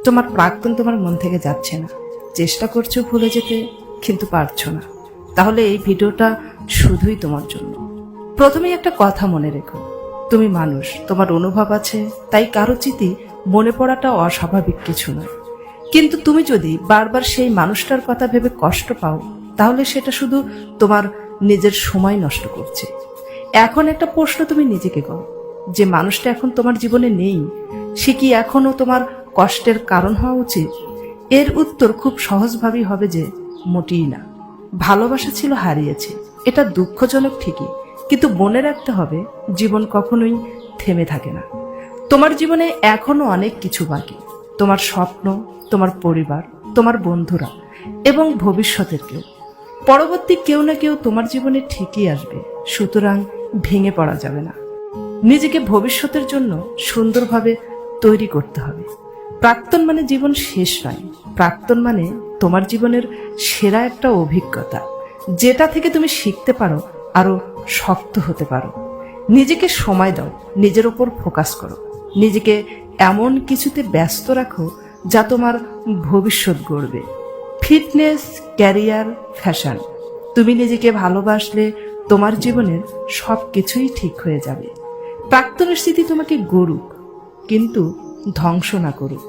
তোমার প্রাক্তন তোমার মন থেকে যাচ্ছে না, চেষ্টা করছো ভুলে যেতে কিন্তু পারছো না। তাহলে এই ভিডিওটা শুধুই তোমার জন্য। প্রথমেই একটা কথা মনে রেখো, তুমি মানুষ, তোমার অনুভব আছে, তাই কারো চিঠি মনে পড়াটা অস্বাভাবিক কিছু নয়। কিন্তু তুমি যদি বারবার সেই মানুষটার কথা ভেবে কষ্ট পাও, তাহলে সেটা শুধু তোমার নিজের সময় নষ্ট করছে। এখন একটা প্রশ্ন তুমি নিজেকে করো, যে মানুষটা এখন তোমার জীবনে নেই, সে কি এখনো তোমার কষ্টের কারণ হওয়া উচিত? এর উত্তর খুব সহজভাবেই হবে যে মোটেই না। ভালোবাসা ছিল হারিয়েছে, এটা দুঃখজনক ঠিকই, কিন্তু মনে রাখতে হবে জীবন কখনোই থেমে থাকে না। তোমার জীবনে এখনো অনেক কিছু বাকি, তোমার স্বপ্ন, তোমার পরিবার, তোমার বন্ধুরা এবং ভবিষ্যতের কেউ। পরবর্তী কেউ না কেউ তোমার জীবনে ঠিকই আসবে, সুতরাং ভেঙে পড়া যাবে না। নিজেকে ভবিষ্যতের জন্য সুন্দরভাবে তৈরি করতে হবে। প্রাক্তন মানে জীবন শেষ নয়, প্রাক্তন মানে তোমার জীবনের সেরা একটা অভিজ্ঞতা, যেটা থেকে তুমি শিখতে পারো, আরো শক্ত হতে পারো। নিজেকে সময় দাও, নিজের ওপর ফোকাস করো, নিজেকে এমন কিছুতে ব্যস্ত রাখো যা তোমার ভবিষ্যৎ গড়বে। ফিটনেস, ক্যারিয়ার, ফ্যাশন, তুমি নিজেকে ভালোবাসলে তোমার জীবনের সব কিছুই ঠিক হয়ে যাবে। প্রাক্তনের স্মৃতি তোমাকে গড়ুক, কিন্তু ধ্বংস না করুক।